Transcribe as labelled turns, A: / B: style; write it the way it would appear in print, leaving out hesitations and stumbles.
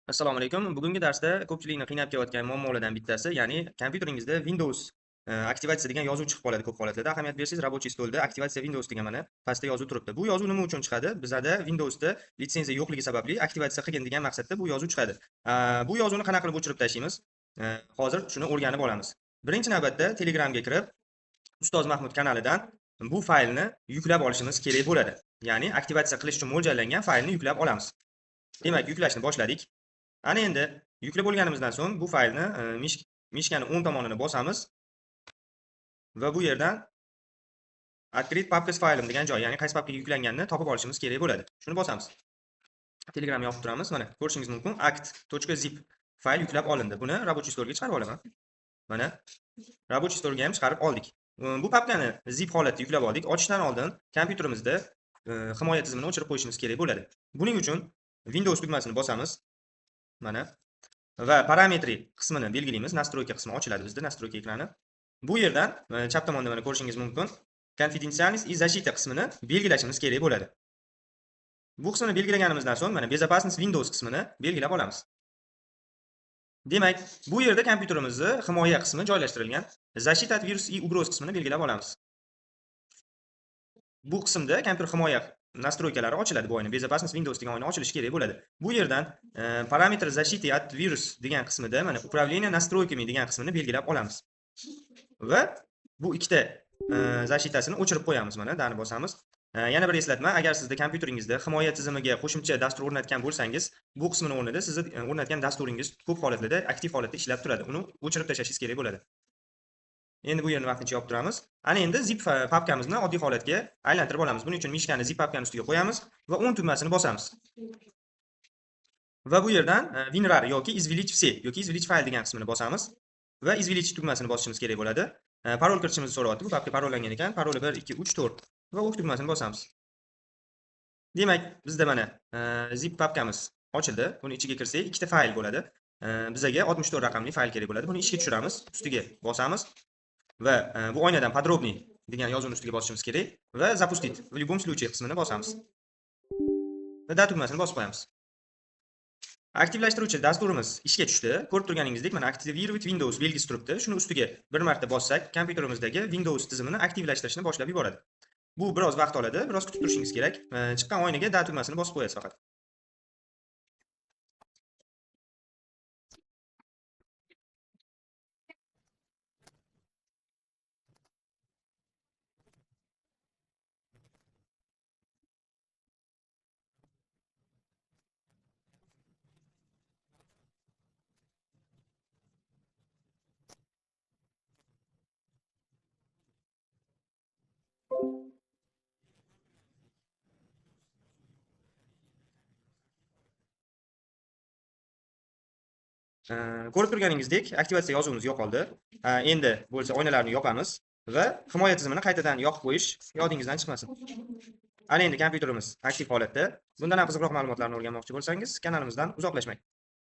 A: Assalomu alaykum. Bugungi darsda ko'pchilikni qiynab kelayotgan muammolardan bittasi, ya'ni kompyuteringizda Windows aktivatsiya degan yozuv chiqib qoladi ko'p holatlarda. Ahamiyat bersangiz, рабочий stolda aktivatsiya Windows degan mana pastda yozuv turibdi. Bu yozuv nima uchun chiqadi? Bizada Windowsda litsenziya yo'qligi sababli aktivatsiya qilgin degan maqsadda bu yozuv chiqadi. Bu yozuvni qanaqa qilib o'chirib tashlaymiz? Hozir shuni o'rganib olamiz. Birinchi navbatda Telegramga kirib, Ustoz Mahmud kanalidan bu faylni yuklab olishimiz kerak bo'ladi. Ya'ni aktivatsiya qilish uchun mo'ljallangan faylni yuklab olamiz. Demak, yuklashni boshladik. Ana endi yuklab bo'lganimizdan so'ng bu faylni mishkani o'ng tomonini bosamiz va bu yerdan открыть папка с файлом degan joy, ya'ni qaysi papkaga yuklanganini topib olishimiz kerak bo'ladi. Shuni bosamiz. Telegramni yopib turamiz. Mana ko'rishingiz mumkin. act.zip fayl yuklab olindi. Buni рабочий stolga chiqarib olaman. Mana рабочий stolga ham chiqarib oldik. Bu papkani zip holatda yuklab oldik. Ochishdan oldin kompyuterimizda himoya tizimini o'chirib qo'yishimiz kerak bo'ladi. Buning uchun Windows tugmasini bosamiz. Mana va parametri qismini belgilaymiz. Настройка qismi ochiladi bizda, настройка ekrani. Bu yerdan chap tomonda mana ko'rishingiz mumkin. Конфиденциальность и защита qismini belgilashimiz kerak bo'ladi. Bu qismini belgilaganimizdan so'ng mana безопасность Windows qismini belgilab olamiz. Demak, bu yerda kompyuterimizni himoya qismi joylashtirilgan. Защита от вирус и угроз qismini belgilab olamiz. Bu qismda kompyuter himoya настройкалari ochiladi. Bu oyna безопасность Windows degan oyna ochilishi kerak bo'ladi. Bu yerdan parametr защиты от вирус degan qismida mana управление настройками degan qismini belgilab olamiz. Va bu ikkita защитасini o'chirib qo'yamiz. Mana dani bosamiz. Yana bir eslatma, agar sizda kompyuteringizda himoya tizimiga qo'shimcha dastur o'rnatgan bo'lsangiz, bu qismini o'rnida sizni o'rnatgan dasturingiz ko'p holatlarda aktiv holatda ishlab turadi. Uni o'chirib tashlashingiz kerak bo'ladi. Endi bu yerni vaqtincha yopib turamiz. Ana endi zip papkamizni oddiy holatga aylantirib olamiz. Buning uchun mishkani zip papkani ustiga qo'yamiz va o'ng tugmasini bosamiz. Va bu yerdan WinRAR yoki извлечь все yoki извлечь fayl degan qismini bosamiz va извлечь tugmasini bosishimiz kerak bo'ladi. Parol kiritishimizni so'rayapti. Bu papka parollangan ekan. Paroli 1 2 3 4 va o'q tugmasini bosamiz. Demak, bizda mana zip papkamiz ochildi. Buni ichiga kirsak, ikkita fayl bo'ladi. Bizga 64 raqamli fayl kerak bo'ladi. Buni ishga tushiramiz, ustiga bosamiz va bu oynadan подробный degan yozuvni ustiga bosishimiz kerak va запустить в любом случае qismini bosamiz. Va da tugmasini bosib qo'yamiz. Aktivlashtiruvchi dasturimiz ishga tushdi. Ko'rib turganingizdek, mana aktivировать Windows belgisi turibdi. Shuni ustiga bir marta bossak, kompyuterimizdagi Windows tizimini aktivlashtirishni boshlab yuboradi. Bu biroz vaqt oladi, biroz kutib turishingiz kerak. Chiqqan oynaga da tugmasini bosib qo'yasiz faqat. Ko'rib turganingizdek, aktivatsiya yozuvimiz yo'qoldi. Endi bo'lsa oynalarni yopamiz va himoya tizimini qaytadan yoqib qo'yish yodingizdan chiqmasin. Ana endi kompyuterimiz aktiv holatda. Bundan ham qiziqroq ma'lumotlarni o'rganmoqchi bo'lsangiz, kanalimizdan uzoqlashmang.